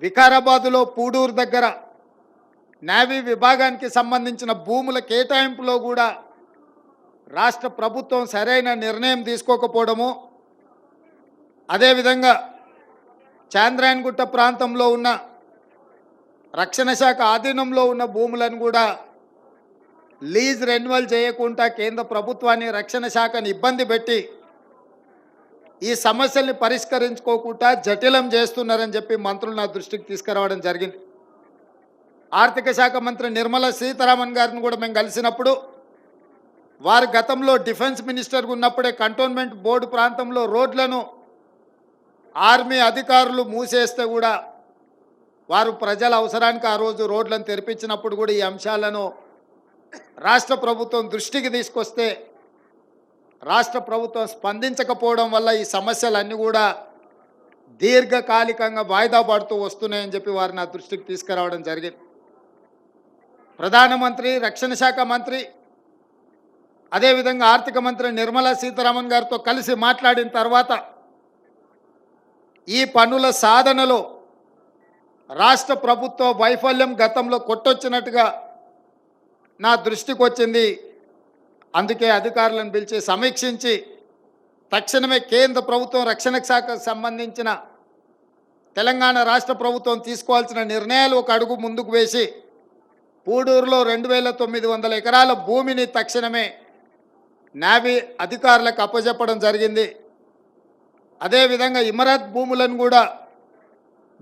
వికారాబాదులో పూడూరు దగ్గర నేవీ విభాగానికి సంబంధించిన భూముల కేటాయింపులో కూడా రాష్ట్ర ప్రభుత్వం సరైన నిర్ణయం తీసుకోకపోవడము, అదేవిధంగా చాంద్రాయణగుట్ట ప్రాంతంలో ఉన్న రక్షణ శాఖ ఆధీనంలో ఉన్న భూములను కూడా లీజ్ రెన్యువల్ చేయకుండా కేంద్ర ప్రభుత్వాన్ని రక్షణ శాఖని ఇబ్బంది పెట్టి ఈ సమస్యల్ని పరిష్కరించుకోకుండా జటిలం చేస్తున్నారని చెప్పి మంత్రులు నా దృష్టికి తీసుకురావడం జరిగింది. ఆర్థిక శాఖ మంత్రి నిర్మలా సీతారామన్ గారిని కూడా మేము కలిసినప్పుడు వారు గతంలో డిఫెన్స్ మినిస్టర్గా ఉన్నప్పుడే కంటోన్మెంట్ బోర్డు ప్రాంతంలో రోడ్లను ఆర్మీ అధికారులు మూసేస్తే కూడా వారు ప్రజల అవసరానికి ఆ రోజు రోడ్లను తెరిపించినప్పుడు కూడా ఈ అంశాలను రాష్ట్ర ప్రభుత్వం దృష్టికి తీసుకొస్తే రాష్ట్ర ప్రభుత్వం స్పందించకపోవడం వల్ల ఈ సమస్యలన్నీ కూడా దీర్ఘకాలికంగా వాయిదా పడుతూ వస్తున్నాయని చెప్పి వారు నా దృష్టికి తీసుకురావడం జరిగింది. ప్రధానమంత్రి, రక్షణ శాఖ మంత్రి, అదేవిధంగా ఆర్థిక మంత్రి నిర్మలా సీతారామన్ గారితో కలిసి మాట్లాడిన తర్వాత ఈ పనుల సాధనలో రాష్ట్ర ప్రభుత్వ వైఫల్యం గతంలో కొట్టొచ్చినట్టుగా నా దృష్టికి వచ్చింది. అందుకే అధికారులను పిలిచి సమీక్షించి తక్షణమే కేంద్ర ప్రభుత్వం రక్షణ శాఖకు సంబంధించిన తెలంగాణ రాష్ట్ర ప్రభుత్వం తీసుకోవాల్సిన నిర్ణయాలు ఒక అడుగు ముందుకు వేసి పూడూరులో 2900 ఎకరాల భూమిని తక్షణమే నేవీ అధికారులకు అప్పజెప్పడం జరిగింది. అదేవిధంగా ఇమరత్ భూములను కూడా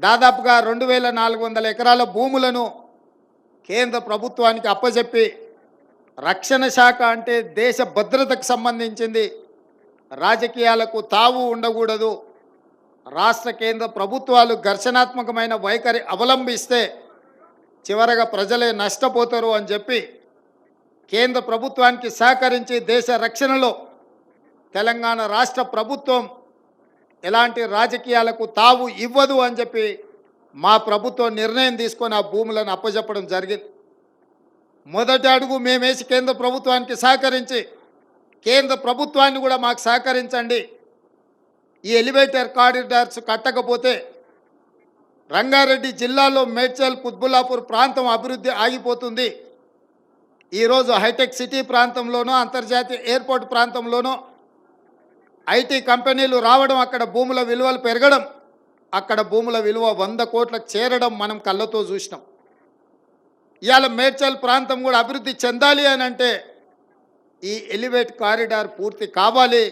దాదాపుగా 2400 ఎకరాల భూములను కేంద్ర ప్రభుత్వానికి అప్పజెప్పి రక్షణ శాఖ అంటే దేశ భద్రతకు సంబంధించింది, రాజకీయాలకు తావు ఉండకూడదు, రాష్ట్ర కేంద్ర ప్రభుత్వాలు ఘర్షణాత్మకమైన వైఖరి అవలంబిస్తే చివరగా ప్రజలే నష్టపోతారు అని చెప్పి కేంద్ర ప్రభుత్వానికి సహకరించి దేశ రక్షణలో తెలంగాణ రాష్ట్ర ప్రభుత్వం ఎలాంటి రాజకీయాలకు తావు ఇవ్వదు అని చెప్పి మా ప్రభుత్వం నిర్ణయం తీసుకొని ఆ భూములను అప్పజెప్పడం జరిగింది. మొదటి అడుగు మేమేసి కేంద్ర ప్రభుత్వానికి సహకరించి కేంద్ర ప్రభుత్వాన్ని కూడా మాకు సహకరించండి, ఈ ఎలివేటర్ కారిడార్స్ కట్టకపోతే రంగారెడ్డి జిల్లాలో మేడ్చల్ కుత్బుల్లాపూర్ ప్రాంతం అభివృద్ధి ఆగిపోతుంది. ఈరోజు హైటెక్ సిటీ ప్రాంతంలోనో అంతర్జాతీయ ఎయిర్పోర్ట్ ప్రాంతంలోనో ఐటీ కంపెనీలు రావడం, అక్కడ భూముల విలువలు పెరగడం, అక్కడ భూముల విలువ 100 కోట్లకు చేరడం మనం కళ్ళతో చూసినాం. ఇవాళ మేడ్చల్ ప్రాంతం కూడా అభివృద్ధి చెందాలి అని అంటే ఈ ఎలివేట్ కారిడార్ పూర్తి కావాలి.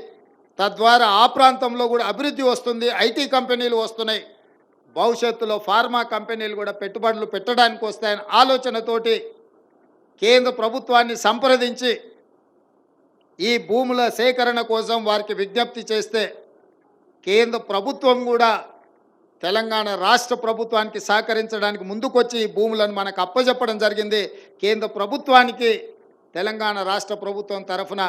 తద్వారా ఆ ప్రాంతంలో కూడా అభివృద్ధి వస్తుంది, ఐటీ కంపెనీలు వస్తున్నాయి, భవిష్యత్తులో ఫార్మా కంపెనీలు కూడా పెట్టుబడులు పెట్టడానికి వస్తాయని ఆలోచనతోటి కేంద్ర ప్రభుత్వాన్ని సంప్రదించి ఈ భూముల సేకరణ కోసం వారికి విజ్ఞప్తి చేస్తే కేంద్ర ప్రభుత్వం కూడా తెలంగాణ రాష్ట్ర ప్రభుత్వానికి సహకరించడానికి ముందుకొచ్చి ఈ భూములను మనకు అప్పజెప్పడం జరిగింది. కేంద్ర ప్రభుత్వానికి తెలంగాణ రాష్ట్ర ప్రభుత్వం తరఫున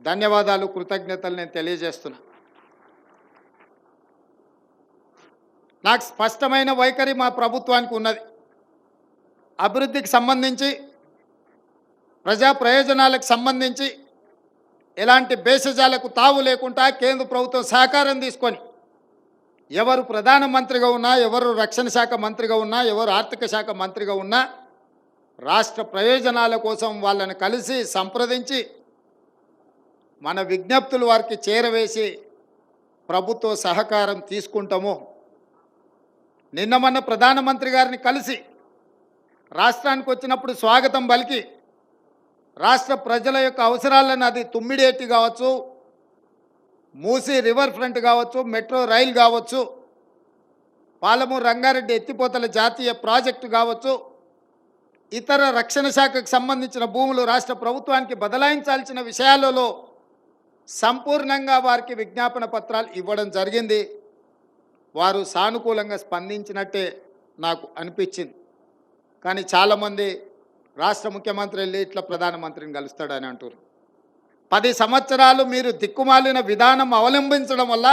ధన్యవాదాలు, కృతజ్ఞతలు నేను తెలియజేస్తున్నా. నాకు స్పష్టమైన వైఖరి మా ప్రభుత్వానికి ఉన్నది. అభివృద్ధికి సంబంధించి, ప్రజా ప్రయోజనాలకు సంబంధించి ఎలాంటి భేషజాలకు తావు లేకుండా కేంద్ర ప్రభుత్వం సహకారం తీసుకొని ఎవరు ప్రధానమంత్రిగా ఉన్నా, ఎవరు రక్షణ శాఖ మంత్రిగా ఉన్నా, ఎవరు ఆర్థిక శాఖ మంత్రిగా ఉన్నా రాష్ట్ర ప్రయోజనాల కోసం వాళ్ళని కలిసి సంప్రదించి మన విజ్ఞప్తులు వారికి చేరవేసి ప్రభుత్వ సహకారం తీసుకుంటాము. నిన్న మొన్న ప్రధానమంత్రి గారిని కలిసి రాష్ట్రానికి వచ్చినప్పుడు స్వాగతం పలికి రాష్ట్ర ప్రజల యొక్క అవసరాలను, అది తుమ్మిడేటి కావచ్చు, మూసీ రివర్ ఫ్రంట్ కావచ్చు, మెట్రో రైలు కావచ్చు, పాలమూరు రంగారెడ్డి ఎత్తిపోతల జాతీయ ప్రాజెక్టు కావచ్చు, ఇతర రక్షణ శాఖకు సంబంధించిన భూములు రాష్ట్ర ప్రభుత్వానికి బదలాయించాల్సిన విషయాలలో సంపూర్ణంగా వారికి విజ్ఞాపన పత్రాలు ఇవ్వడం జరిగింది. వారు సానుకూలంగా స్పందించినట్టే నాకు అనిపించింది. కానీ చాలామంది రాష్ట్ర ముఖ్యమంత్రి వెళ్ళి ఇట్లా ప్రధానమంత్రిని కలుస్తాడని అంటారు. 10 సంవత్సరాలు మీరు దిక్కుమాలిన విధానం అవలంబించడం వల్ల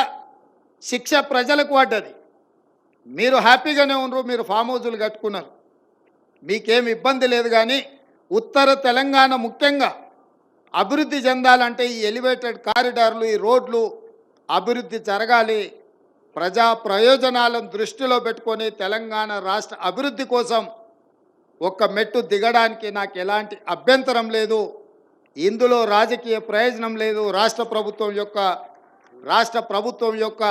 శిక్ష ప్రజలకు పడ్డది. మీరు హ్యాపీగానే ఉన్నారు, మీరు ఫామ్ హౌజులు కట్టుకున్నారు, మీకేం ఇబ్బంది లేదు. కానీ ఉత్తర తెలంగాణ ముఖ్యంగా అభివృద్ధి చెందాలంటే ఈ ఎలివేటెడ్ కారిడార్లు, ఈ రోడ్లు అభివృద్ధి జరగాలి. ప్రజా ప్రయోజనాలను దృష్టిలో పెట్టుకొని తెలంగాణ రాష్ట్ర అభివృద్ధి కోసం ఒక్క మెట్టు దిగడానికి నాకు ఎలాంటి అభ్యంతరం లేదు. ఇందులో రాజకీయ ప్రయోజనం లేదు. రాష్ట్ర ప్రభుత్వం యొక్క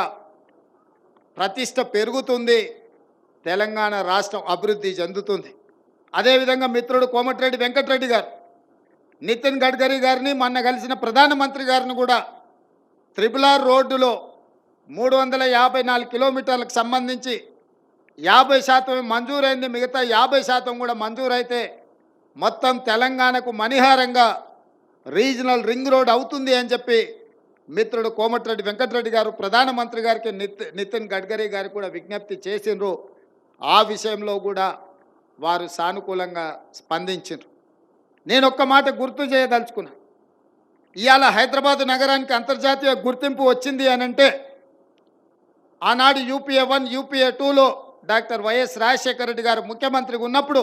ప్రతిష్ట పెరుగుతుంది. తెలంగాణ రాష్ట్రం అభివృద్ధి చెందుతుంది. అదేవిధంగా మిత్రుడు కోమటిరెడ్డి వెంకటరెడ్డి గారు నితిన్ గడ్కరీ గారిని మొన్న కలిసిన ప్రధానమంత్రి గారిని కూడా త్రిపుల్ రోడ్డులో 354 కిలోమీటర్లకు సంబంధించి 50% మంజూరైంది, మిగతా 50% కూడా మంజూరైతే మొత్తం తెలంగాణకు మణిహారంగా రీజనల్ రింగ్ రోడ్ అవుతుంది అని చెప్పి మిత్రుడు కోమటిరెడ్డి వెంకటరెడ్డి గారు ప్రధానమంత్రి గారికి నితిన్ గడ్కరీ గారికి కూడా విజ్ఞప్తి చేసిండ్రు. ఆ విషయంలో కూడా వారు సానుకూలంగా స్పందించారు. నేను ఒక్క మాట గుర్తు చేయదలుచుకున్నా. ఇవాళ హైదరాబాద్ నగరానికి అంతర్జాతీయ గుర్తింపు వచ్చింది అనంటే ఆనాడు యూపీఏ 1 యూపీఏ 2లో డాక్టర్ వైఎస్ రాజశేఖర రెడ్డి గారు ముఖ్యమంత్రిగా ఉన్నప్పుడు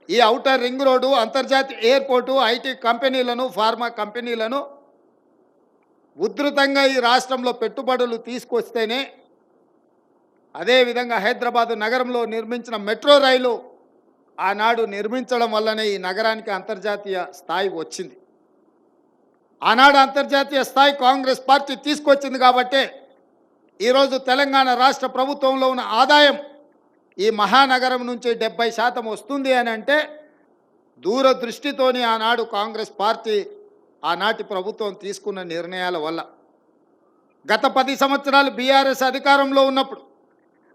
ఈ ఔటర్ రింగ్ రోడ్డు, అంతర్జాతీయ ఎయిర్పోర్టు, ఐటీ కంపెనీలను, ఫార్మా కంపెనీలను ఉధృతంగా ఈ రాష్ట్రంలో పెట్టుబడులు తీసుకొస్తేనే, అదేవిధంగా హైదరాబాదు నగరంలో నిర్మించిన మెట్రో రైలు ఆనాడు నిర్మించడం వల్లనే ఈ నగరానికి అంతర్జాతీయ స్థాయి వచ్చింది. ఆనాడు అంతర్జాతీయ స్థాయి కాంగ్రెస్ పార్టీ తీసుకొచ్చింది కాబట్టే ఈరోజు తెలంగాణ రాష్ట్ర ప్రభుత్వంలో ఉన్న ఆదాయం ఈ మహానగరం నుంచి 70% వస్తుంది అని అంటే దూరదృష్టితోని ఆనాడు కాంగ్రెస్ పార్టీ ఆనాటి ప్రభుత్వం తీసుకున్న నిర్ణయాల వల్ల. గత 10 సంవత్సరాలు బీఆర్ఎస్ అధికారంలో ఉన్నప్పుడు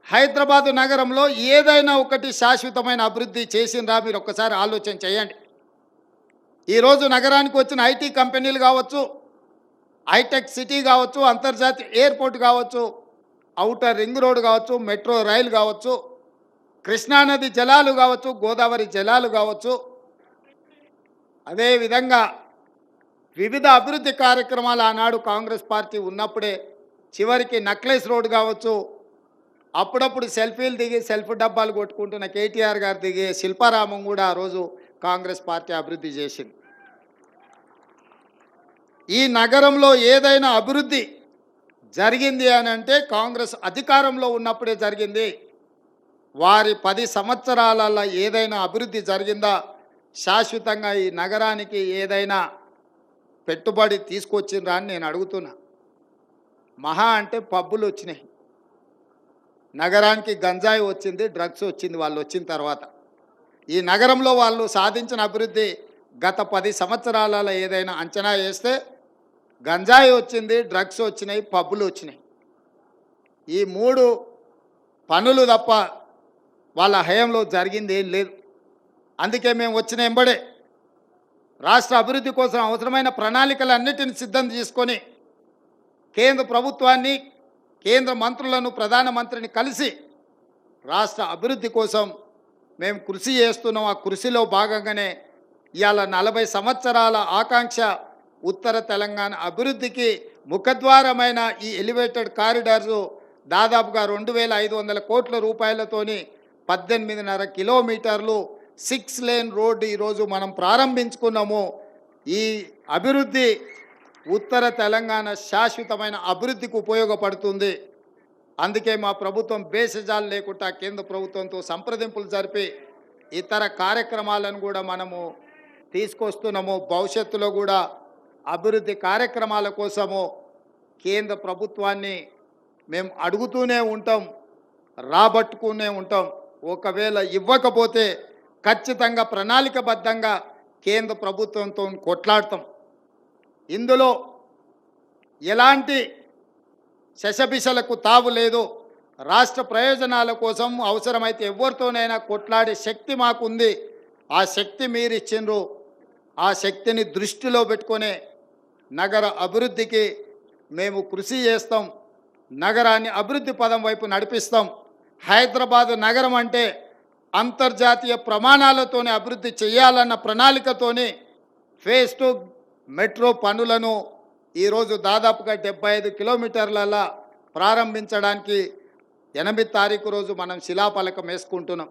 హైదరాబాదు నగరంలో ఏదైనా ఒకటి శాశ్వతమైన అభివృద్ధి చేసిండ్రా? మీరు ఒక్కసారి ఆలోచన చేయండి. ఈరోజు నగరానికి వచ్చిన ఐటీ కంపెనీలు కావచ్చు, హైటెక్ సిటీ కావచ్చు, అంతర్జాతీయ ఎయిర్పోర్ట్ కావచ్చు, ఔటర్ రింగ్ రోడ్ కావచ్చు, మెట్రో రైలు కావచ్చు, కృష్ణానది జలాలు కావచ్చు, గోదావరి జలాలు కావచ్చు, అదేవిధంగా వివిధ అభివృద్ధి కార్యక్రమాలు ఆనాడు కాంగ్రెస్ పార్టీ ఉన్నప్పుడే, చివరికి నక్లెస్ రోడ్ కావచ్చు, అప్పుడప్పుడు సెల్ఫీలు దిగి సెల్ఫ్ డబ్బాలు కొట్టుకుంటున్న కేటీఆర్ గారు దిగే శిల్పారామం కూడా ఆ రోజు కాంగ్రెస్ పార్టీ అభివృద్ధి చేసింది. ఈ నగరంలో ఏదైనా అభివృద్ధి జరిగింది అని అంటే కాంగ్రెస్ అధికారంలో ఉన్నప్పుడే జరిగింది. వారి 10 సంవత్సరాలలో ఏదైనా అభివృద్ధి జరిగిందా? శాశ్వతంగా ఈ నగరానికి ఏదైనా పెట్టుబడి తీసుకొచ్చిండ్రా అని నేను అడుగుతున్నా. మహా అంటే పబ్బులు వచ్చినాయి, నగరానికి గంజాయి వచ్చింది, డ్రగ్స్ వచ్చింది వాళ్ళు వచ్చిన తర్వాత. ఈ నగరంలో వాళ్ళు సాధించిన అభివృద్ధి గత 10 సంవత్సరాలలో ఏదైనా అంచనా వేస్తే గంజాయి వచ్చింది, డ్రగ్స్ వచ్చినాయి, పబ్బులు వచ్చినాయి. ఈ 3 పనులు తప్ప వాళ్ళ హయాంలో జరిగింది ఏం లేదు. అందుకే మేము వచ్చిన ఎంబడే రాష్ట్ర అభివృద్ధి కోసం అవసరమైన ప్రణాళికలన్నిటిని సిద్ధం చేసుకొని కేంద్ర ప్రభుత్వాన్ని, కేంద్ర మంత్రులను, ప్రధానమంత్రిని కలిసి రాష్ట్ర అభివృద్ధి కోసం మేము కృషి చేస్తున్నాం. ఆ కృషిలో భాగంగానే ఇవాళ 40 సంవత్సరాల ఆకాంక్ష ఉత్తర తెలంగాణ అభివృద్ధికి ముఖద్వారమైన ఈ ఎలివేటెడ్ కారిడార్స్ దాదాపుగా 2500 కోట్ల రూపాయలతోని 18.5 కిలోమీటర్లు 6 లేన్ రోడ్డు ఈరోజు మనం ప్రారంభించుకున్నాము. ఈ అభివృద్ధి ఉత్తర తెలంగాణ శాశ్వతమైన అభివృద్ధికి ఉపయోగపడుతుంది. అందుకే మా ప్రభుత్వం బేసజాలు లేకుండా కేంద్ర ప్రభుత్వంతో సంప్రదింపులు జరిపి ఇతర కార్యక్రమాలను కూడా మనము తీసుకొస్తున్నాము. భవిష్యత్తులో కూడా అభివృద్ధి కార్యక్రమాల కోసము కేంద్ర ప్రభుత్వాన్ని మేము అడుగుతూనే ఉంటాం, రాబట్టుకునే ఉంటాం. ఒకవేళ ఇవ్వకపోతే ఖచ్చితంగా ప్రణాళికబద్ధంగా కేంద్ర ప్రభుత్వంతో కొట్లాడతాం. ఇందులో ఎలాంటి శశబిషలకు తావు లేదు. రాష్ట్ర ప్రయోజనాల కోసం అవసరమైతే ఎవరితోనైనా కొట్లాడే శక్తి మాకుంది. ఆ శక్తి మీరు ఇచ్చిండ్రు. ఆ శక్తిని దృష్టిలో పెట్టుకునే నగర అభివృద్ధికి మేము కృషి చేస్తాం. నగరాన్ని అభివృద్ధి పదం వైపు నడిపిస్తాం. హైదరాబాద్ నగరం అంటే అంతర్జాతీయ ప్రమాణాలతోనే అభివృద్ధి చేయాలన్న ప్రణాళికతోని ఫేజ్ 2 మెట్రో పనులను ఈరోజు దాదాపుగా 75 కిలోమీటర్ల ప్రారంభించడానికి 8 తారీఖు రోజు మనం శిలాఫలకం వేసుకుంటున్నాం.